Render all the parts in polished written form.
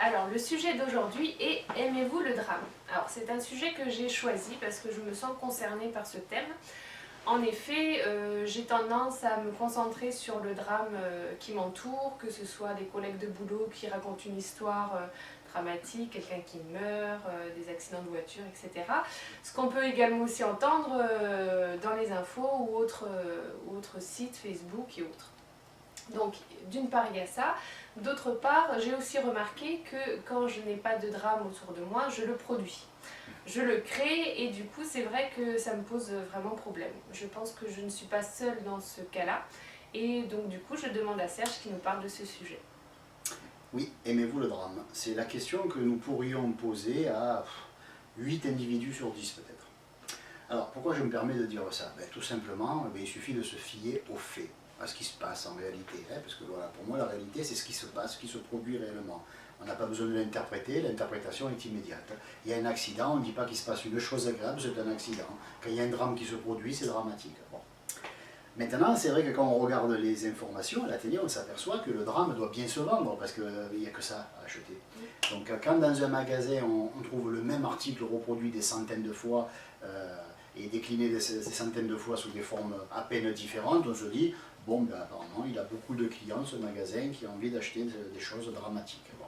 Alors, le sujet d'aujourd'hui est « Aimez-vous le drame ?» Alors, c'est un sujet que j'ai choisi parce que je me sens concernée par ce thème. En effet, j'ai tendance à me concentrer sur le drame qui m'entoure, que ce soit des collègues de boulot qui racontent une histoire dramatique, quelqu'un qui meurt, des accidents de voiture, etc. Ce qu'on peut également aussi entendre dans les infos ou autres sites Facebook et autres. Donc, d'une part, il y a ça. D'autre part, j'ai aussi remarqué que quand je n'ai pas de drame autour de moi, je le produis. Je le crée et du coup, c'est vrai que ça me pose vraiment problème. Je pense que je ne suis pas seule dans ce cas-là. Et donc, du coup, je demande à Serge qui nous parle de ce sujet. Oui, aimez-vous le drame? C'est la question que nous pourrions poser à 8 individus sur 10 peut-être. Alors, pourquoi je me permets de dire ça? Tout simplement, il suffit de se fier aux faits, à ce qui se passe en réalité. Parce que voilà, pour moi, la réalité, c'est ce qui se passe, ce qui se produit réellement. On n'a pas besoin de l'interpréter, l'interprétation est immédiate. Il y a un accident, on ne dit pas qu'il se passe une chose agréable, c'est un accident. Quand il y a un drame qui se produit, c'est dramatique. Bon. Maintenant, c'est vrai que quand on regarde les informations à la télé, on s'aperçoit que le drame doit bien se vendre, parce qu'il n'y a que ça à acheter. Donc quand dans un magasin, on trouve le même article reproduit des centaines de fois, et décliné ces centaines de fois sous des formes à peine différentes, on se dit, bon, apparemment, il a beaucoup de clients, ce magasin, qui ont envie d'acheter des choses dramatiques. Bon.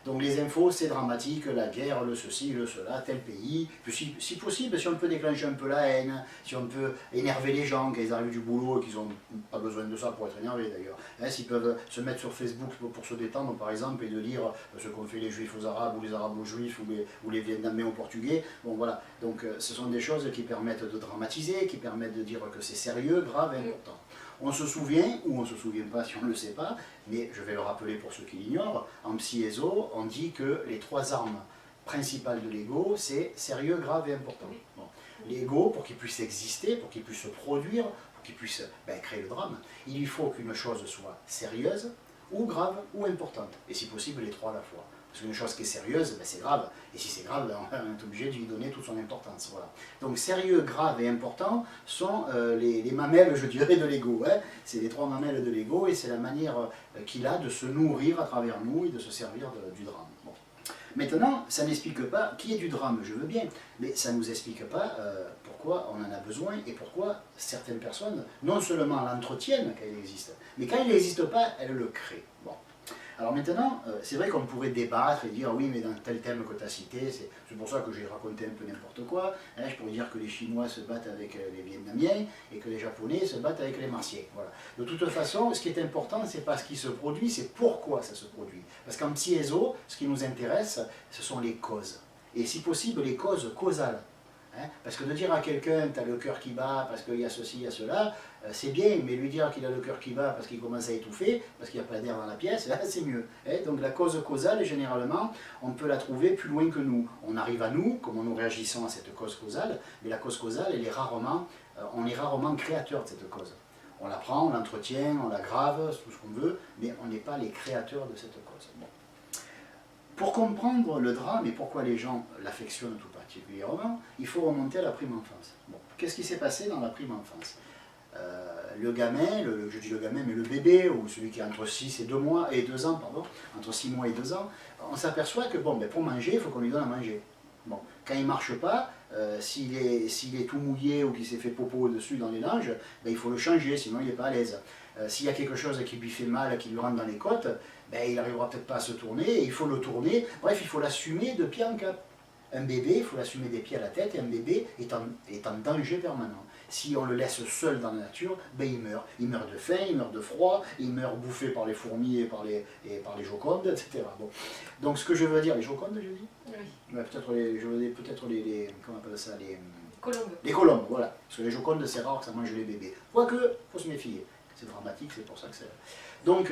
Donc les infos, c'est dramatique, la guerre, le ceci, le cela, tel pays. Puis si possible, si on peut déclencher un peu la haine, si on peut énerver les gens quand ils arrivent du boulot et qu'ils n'ont pas besoin de ça pour être énervés d'ailleurs. S'ils peuvent se mettre sur Facebook pour se détendre par exemple et de lire ce qu'ont fait les juifs aux arabes ou les arabes aux juifs ou les vietnamiens aux portugais. Bon voilà, donc ce sont des choses qui permettent de dramatiser, qui permettent de dire que c'est sérieux, grave et important. On se souvient, ou on ne se souvient pas si on ne le sait pas, mais je vais le rappeler pour ceux qui l'ignorent, en psy-éso, on dit que les 3 armes principales de l'ego, c'est sérieux, grave et important. Bon. L'ego, pour qu'il puisse exister, pour qu'il puisse se produire, pour qu'il puisse créer le drame, il lui faut qu'une chose soit sérieuse, ou grave, ou importante. Et si possible, les 3 à la fois. Parce qu'une chose qui est sérieuse, c'est grave. Et si c'est grave, on est obligé de lui donner toute son importance. Voilà. Donc sérieux, grave et important sont les mamelles, je dirais, de l'ego. C'est les 3 mamelles de l'ego et c'est la manière qu'il a de se nourrir à travers nous et de se servir du drame. Bon. Maintenant, ça n'explique pas qui est du drame, je veux bien, mais ça ne nous explique pas pourquoi on en a besoin et pourquoi certaines personnes, non seulement l'entretiennent quand il existe, mais quand il n'existe pas, elles le créent. Bon. Alors maintenant, c'est vrai qu'on pourrait débattre et dire oui mais dans tel thème que tu as cité, c'est pour ça que j'ai raconté un peu n'importe quoi, je pourrais dire que les Chinois se battent avec les Vietnamiens et que les Japonais se battent avec les Martiens. Voilà. De toute façon, ce qui est important, c'est pas ce qui se produit, c'est pourquoi ça se produit. Parce qu'en psy-éso, ce qui nous intéresse, ce sont les causes. Et si possible, les causes causales. Parce que de dire à quelqu'un tu as le cœur qui bat parce qu'il y a ceci, il y a cela, c'est bien, mais lui dire qu'il a le cœur qui bat parce qu'il commence à étouffer, parce qu'il n'y a pas d'air dans la pièce, c'est mieux. Donc la cause causale, généralement, on peut la trouver plus loin que nous. On arrive à nous, comment nous réagissons à cette cause causale, mais la cause causale, elle est on est rarement créateur de cette cause. On la prend, on l'entretient, on la grave, tout ce qu'on veut, mais on n'est pas les créateurs de cette cause. Bon. Pour comprendre le drame et pourquoi les gens l'affectionnent tout particulièrement, il faut remonter à la prime enfance. Bon. Qu'est-ce qui s'est passé dans la prime enfance? Le gamin, je dis le gamin, mais le bébé, ou celui qui a entre 6 et 2 mois, et 2 ans, pardon, entre 6 mois et 2 ans, on s'aperçoit que pour manger, il faut qu'on lui donne à manger. Bon. Quand il ne marche pas, s'il est tout mouillé ou qu'il s'est fait popo au-dessus dans les langes, il faut le changer, sinon il n'est pas à l'aise. S'il y a quelque chose qui lui fait mal, qui lui rentre dans les côtes, il n'arrivera peut-être pas à se tourner, et il faut le tourner, bref, il faut l'assumer de pied en cap. Un bébé, il faut l'assumer des pieds à la tête, et un bébé est en danger permanent. Si on le laisse seul dans la nature, il meurt. Il meurt de faim, il meurt de froid, il meurt bouffé par les fourmis et par les jocondes, etc. Bon. Donc ce que je veux dire, les jocondes, je dis? Oui. Peut-être les comment on appelle ça, les colombes. Les colombes, voilà. Parce que les jocondes, c'est rare que ça mange les bébés. Quoique, il faut se méfier. C'est dramatique, c'est pour ça que c'est... Donc,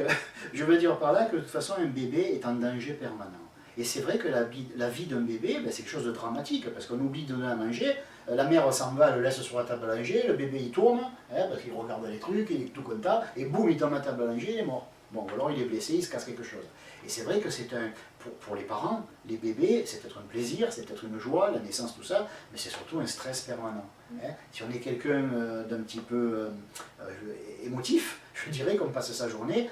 je veux dire par là que de toute façon, un bébé est en danger permanent. Et c'est vrai que la vie d'un bébé, c'est quelque chose de dramatique, parce qu'on oublie de donner à manger, la mère s'en va, elle le laisse sur la table à langer, le bébé il tourne, parce qu'il regarde les trucs, il est tout content, et boum, il tombe à la table à langer, il est mort. Bon, alors il est blessé, il se casse quelque chose. Et c'est vrai que c'est pour les parents, les bébés, c'est peut-être un plaisir, c'est peut-être une joie, la naissance, tout ça, mais c'est surtout un stress permanent. Si on est quelqu'un d'un petit peu émotif, je dirais qu'on passe sa journée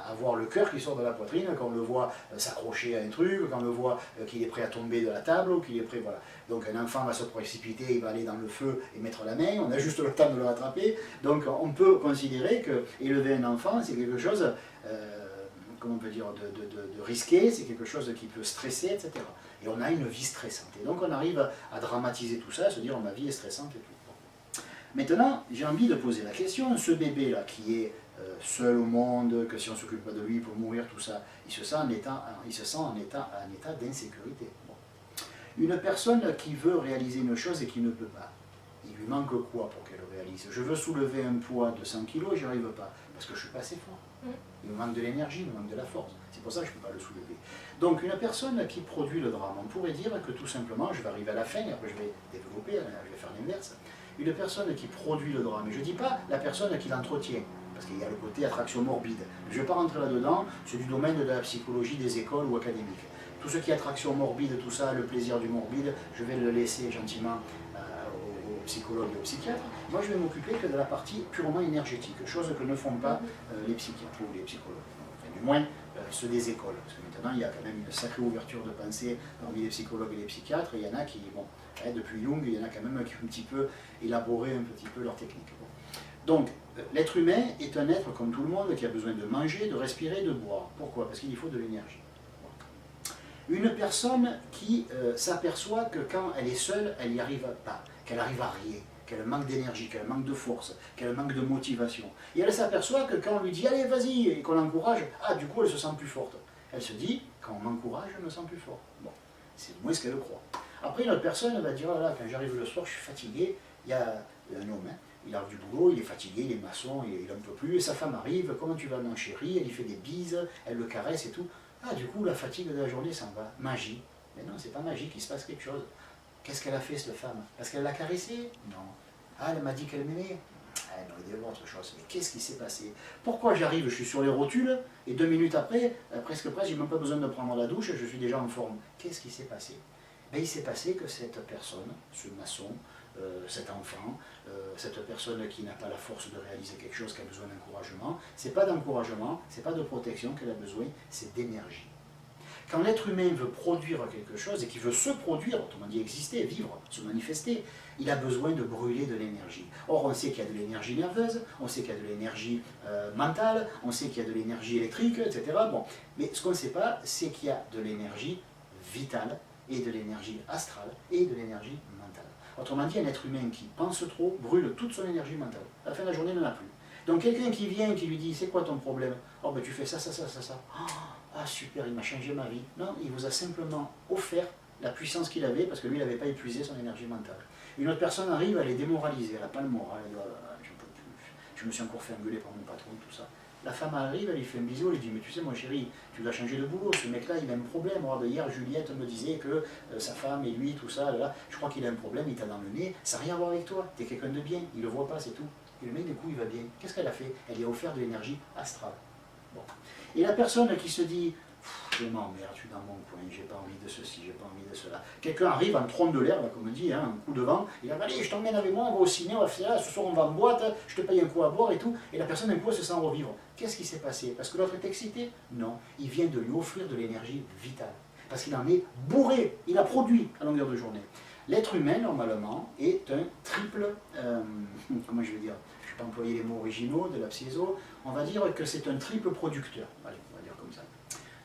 à avoir le cœur qui sort de la poitrine quand on le voit s'accrocher à un truc, quand on le voit qu'il est prêt à tomber de la table, ou qu'il est prêt, voilà. Donc un enfant va se précipiter, il va aller dans le feu et mettre la main, on a juste le temps de le rattraper. Donc on peut considérer que élever un enfant, c'est quelque chose, comment on peut dire, de risqué, c'est quelque chose qui peut stresser, etc. Et on a une vie stressante. Et donc on arrive à dramatiser tout ça, à se dire ma vie est stressante et tout. Bon. Maintenant, j'ai envie de poser la question, ce bébé-là qui est seul au monde, que si on ne s'occupe pas de lui pour mourir, tout ça, il se sent en état d'insécurité. Bon. Une personne qui veut réaliser une chose et qui ne peut pas, il lui manque quoi pour qu'elle le réalise? Je veux soulever un poids de 100 kg et j'y arrive pas, parce que je ne suis pas assez fort. Il me manque de l'énergie, il me manque de la force. C'est pour ça que je ne peux pas le soulever. Donc une personne qui produit le drame, on pourrait dire que tout simplement, je vais arriver à la fin, et après je vais développer, je vais faire l'inverse. Une personne qui produit le drame, et je ne dis pas la personne qui l'entretient, parce qu'il y a le côté attraction morbide. Je ne vais pas rentrer là-dedans, c'est du domaine de la psychologie des écoles ou académiques. Tout ce qui est attraction morbide, tout ça, le plaisir du morbide, je vais le laisser gentiment aux psychologues et aux psychiatres. Moi, je vais m'occuper que de la partie purement énergétique, chose que ne font pas les psychiatres ou les psychologues. Enfin, du moins, ceux des écoles. Parce que maintenant, il y a quand même une sacrée ouverture de pensée parmi les psychologues et les psychiatres. Et il y en a qui, bon, depuis Jung, il y en a quand même qui ont un petit peu élaboré un petit peu leur technique. Bon. Donc, l'être humain est un être comme tout le monde qui a besoin de manger, de respirer, de boire. Pourquoi? Parce qu'il lui faut de l'énergie. Une personne qui s'aperçoit que quand elle est seule, elle n'y arrive pas, qu'elle arrive à rien, qu'elle manque d'énergie, qu'elle manque de force, qu'elle manque de motivation. Et elle s'aperçoit que quand on lui dit « allez, vas-y » et qu'on l'encourage, ah, du coup, elle se sent plus forte. Elle se dit « quand on m'encourage, je me sens plus forte ». Bon, c'est moins ce qu'elle croit. Après, une autre personne va dire « oh là, quand j'arrive le soir, je suis fatigué ». Il y a un homme, hein, il arrive du boulot, il est fatigué, il est maçon, il n'en peut plus, et sa femme arrive, comment tu vas mon chéri, elle lui fait des bises, elle le caresse et tout. Ah, du coup, la fatigue de la journée s'en va. Magie. Mais non, c'est pas magique, il se passe quelque chose. Qu'est-ce qu'elle a fait, cette femme? Parce qu'elle l'a caressée? Non. Ah, elle m'a dit qu'elle m'aimait? Ah, non, il y a autre chose. Mais qu'est-ce qui s'est passé? Pourquoi j'arrive, je suis sur les rotules, et 2 minutes après, presque, j'ai même pas besoin de prendre la douche, je suis déjà en forme. Qu'est-ce qui s'est passé? Ben, il s'est passé que cette personne, ce maçon, cet enfant, cette personne qui n'a pas la force de réaliser quelque chose, qui a besoin d'encouragement, c'est pas d'encouragement, c'est pas de protection qu'elle a besoin, c'est d'énergie. Quand l'être humain veut produire quelque chose et qu'il veut se produire, autrement dit exister, vivre, se manifester, il a besoin de brûler de l'énergie. Or, on sait qu'il y a de l'énergie nerveuse, on sait qu'il y a de l'énergie mentale, on sait qu'il y a de l'énergie électrique, etc. Bon. Mais ce qu'on ne sait pas, c'est qu'il y a de l'énergie vitale et de l'énergie astrale et de l'énergie mentale. Autrement dit, un être humain qui pense trop brûle toute son énergie mentale. À la fin de la journée, il n'en a plus. Donc quelqu'un qui vient et qui lui dit « c'est quoi ton problème ?»« Oh ben tu fais ça, ça, ça, ça, ça. » Ah super, il m'a changé ma vie. Non, il vous a simplement offert la puissance qu'il avait parce que lui, il n'avait pas épuisé son énergie mentale. Une autre personne arrive, elle est démoralisée, elle n'a pas le moral, elle dit « oh là là, j'en peux plus. Je me suis encore fait engueuler par mon patron, tout ça. » La femme arrive, elle lui fait un bisou, elle lui dit « mais tu sais mon chéri, tu dois changer de boulot, ce mec-là il a un problème. Regarde, hier Juliette me disait que sa femme et lui, tout ça, là, je crois qu'il a un problème, il t'a dans le nez, ça n'a rien à voir avec toi, tu es quelqu'un de bien, il ne le voit pas, c'est tout. » Et le mec, du coup, il va bien. Qu'est-ce qu'elle a fait? Elle lui a offert de l'énergie astrale. Bon. Et la personne qui se dit je m'emmerde, je suis dans mon coin, j'ai pas envie de ceci, j'ai pas envie de cela. Quelqu'un arrive en trompe de l'air, comme on dit, hein, un coup de vent, il va allez, je t'emmène avec moi, on va au ciné, on va faire ça, ce soir on va en boîte, je te paye un coup à boire et tout, et la personne d'un coup elle se sent revivre. Qu'est-ce qui s'est passé? Parce que l'autre est excité? Non, il vient de lui offrir de l'énergie vitale. Parce qu'il en est bourré, il a produit à longueur de journée. L'être humain, normalement, est un triple, comment je vais dire, je ne vais pas employer les mots originaux de la psyéso, on va dire que c'est un triple producteur. Allez, on va dire comme ça.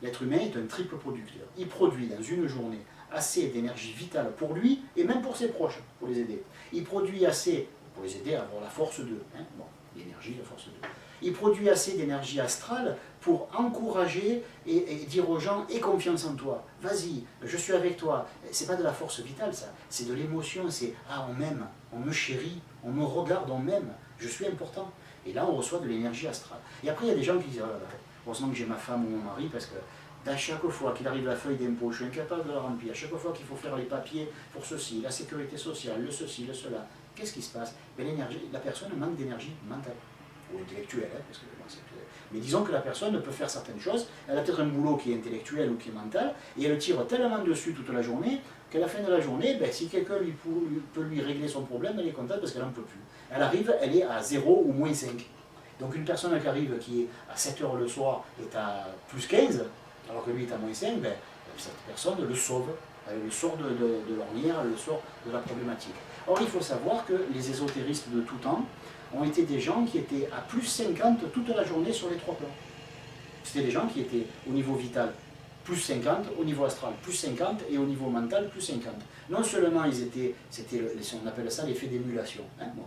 L'être humain est un triple producteur. Il produit dans une journée assez d'énergie vitale pour lui et même pour ses proches, pour les aider. Il produit assez, pour les aider à avoir la force d'eux, hein, bon, l'énergie, la force d'eux. Il produit assez d'énergie astrale pour encourager et dire aux gens « aie confiance en toi, vas-y, je suis avec toi ». C'est pas de la force vitale ça, c'est de l'émotion, c'est « ah on m'aime, on me chérit, on me regarde, on m'aime, je suis important ». Et là on reçoit de l'énergie astrale. Et après il y a des gens qui disent « oh là là, heureusement que j'ai ma femme ou mon mari parce que à chaque fois qu'il arrive la feuille d'impôt, je suis incapable de la remplir, à chaque fois qu'il faut faire les papiers pour ceci, la sécurité sociale, le ceci, le cela, qu'est-ce qui se passe? La personne manque d'énergie mentale. Ou intellectuelle, hein, parce que mais disons que la personne peut faire certaines choses, elle a peut-être un boulot qui est intellectuel ou qui est mental, et elle tire tellement dessus toute la journée, qu'à la fin de la journée, ben, si quelqu'un peut lui régler son problème, elle est contente parce qu'elle n'en peut plus. Elle arrive, elle est à 0 ou moins 5. Donc une personne qui arrive qui est à 7 heures le soir est à plus 15, alors que lui est à moins 5, ben, cette personne le sauve. Elle le sort de l'ornière, elle le sort de la problématique. Or, il faut savoir que les ésotéristes de tout temps ont été des gens qui étaient à plus 50 toute la journée sur les 3 plans. C'était des gens qui étaient au niveau vital plus 50, au niveau astral plus 50 et au niveau mental plus 50. Non seulement ils étaient, on appelle ça l'effet d'émulation. Hein, bon.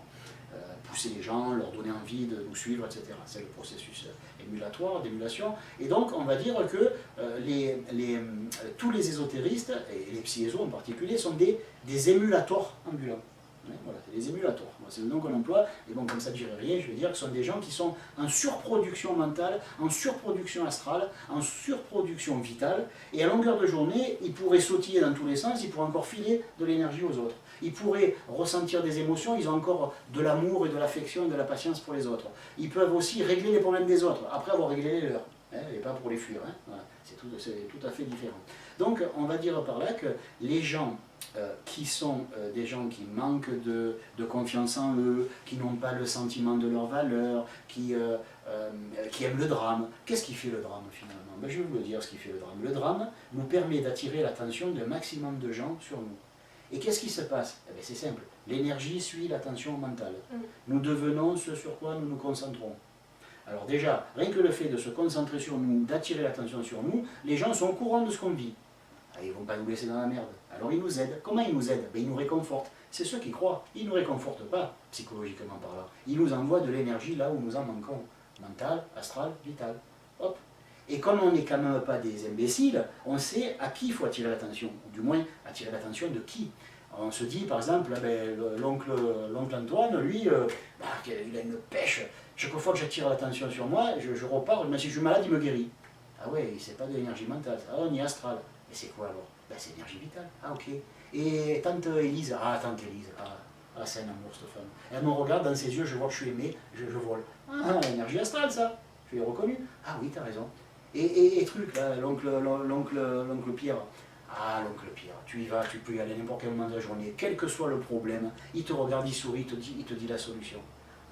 Pousser les gens, leur donner envie de nous suivre, etc. C'est le processus émulatoire, d'émulation. Et donc, on va dire que tous les ésotéristes, et les psyésos en particulier, sont des émulateurs ambulants. Ouais, voilà, c'est des émulateurs. C'est le nom qu'on emploie. Et bon, comme ça ne dirait rien, je veux dire que ce sont des gens qui sont en surproduction mentale, en surproduction astrale, en surproduction vitale. Et à longueur de journée, ils pourraient sautiller dans tous les sens, ils pourraient encore filer de l'énergie aux autres. Ils pourraient ressentir des émotions, ils ont encore de l'amour et de l'affection et de la patience pour les autres. Ils peuvent aussi régler les problèmes des autres, après avoir réglé les leurs, hein, et pas pour les fuir. Hein. Voilà. C'est tout à fait différent. Donc on va dire par là que les gens qui sont des gens qui manquent de confiance en eux, qui n'ont pas le sentiment de leur valeur, qui aiment le drame. Qu'est-ce qui fait le drame finalement? Ben, je vais vous le dire ce qui fait le drame. Le drame nous permet d'attirer l'attention d'un maximum de gens sur nous. Et qu'est-ce qui se passe? Eh bien, c'est simple, l'énergie suit l'attention mentale. Nous devenons ce sur quoi nous nous concentrons. Alors déjà, rien que le fait de se concentrer sur nous, d'attirer l'attention sur nous, les gens sont au courant de ce qu'on vit. Ah, ils ne vont pas nous laisser dans la merde. Alors ils nous aident. Comment ils nous aident? Ben, ils nous réconfortent. C'est ceux qui croient. Ils ne nous réconfortent pas, psychologiquement parlant. Ils nous envoient de l'énergie là où nous en manquons. Mentale, astrale, vitale. Hop. Et comme on n'est quand même pas des imbéciles, on sait à qui il faut attirer l'attention. Ou du moins, attirer l'attention de qui. On se dit, par exemple, ben, l'oncle Antoine, lui, il a une pêche. Chaque fois que j'attire l'attention sur moi, je repars, mais si je suis malade, il me guérit. Ah ouais, c'est pas de l'énergie mentale, ah, ni astrale. Et c'est quoi alors? Ben, c'est l'énergie vitale. Ah ok. Et tante Élise, c'est un amour cette femme. Elle me regarde dans ses yeux, je vois que je suis aimé, je vole. Ah, l'énergie astrale ça, je l'ai reconnu. Ah oui, t'as raison. Et truc, là, l'oncle Pierre. Ah, l'oncle Pierre, tu y vas, tu peux y aller à n'importe quel moment de la journée, quel que soit le problème, il te regarde, il sourit, il te dit la solution.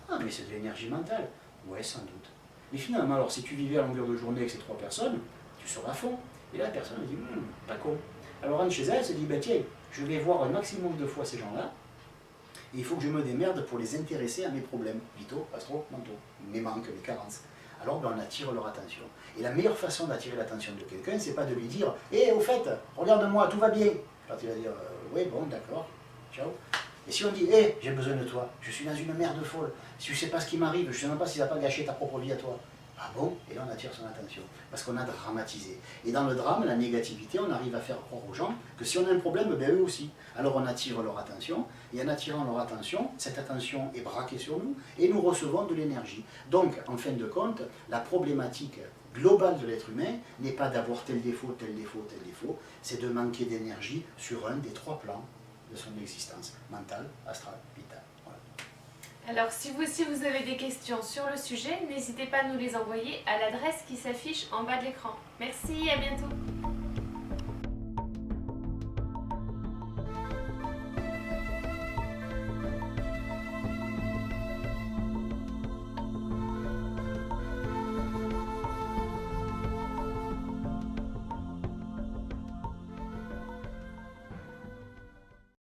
Ah, mais c'est de l'énergie mentale. Ouais, sans doute. Mais finalement, alors, si tu vivais à longueur de journée avec ces 3 personnes, tu seras à fond. Et là, la personne elle dit, pas con. Alors, rentre chez elle, elle se dit, ben tiens, je vais voir un maximum de fois ces gens-là, et il faut que je me démerde pour les intéresser à mes problèmes, vitaux, astro, mentaux, mes manques, mes carences. Alors ben, on attire leur attention. Et la meilleure façon d'attirer l'attention de quelqu'un, c'est pas de lui dire « Hé, au fait, regarde-moi, tout va bien !» Alors il va dire « Oui, bon, d'accord, ciao !» Et si on dit « Hé, j'ai besoin de toi, je suis dans une merde folle, si tu sais pas ce qui m'arrive, je sais même pas si ça va pas gâcher ta propre vie à toi. » Ah bon? Et là on attire son attention, parce qu'on a dramatisé. Et dans le drame, la négativité, on arrive à faire croire aux gens que si on a un problème, ben eux aussi. Alors on attire leur attention, et en attirant leur attention, cette attention est braquée sur nous, et nous recevons de l'énergie. Donc, en fin de compte, la problématique globale de l'être humain n'est pas d'avoir tel défaut, tel défaut, tel défaut, c'est de manquer d'énergie sur un des 3 plans de son existence, mental, astral, vital. Alors si vous aussi vous avez des questions sur le sujet, n'hésitez pas à nous les envoyer à l'adresse qui s'affiche en bas de l'écran. Merci, à bientôt.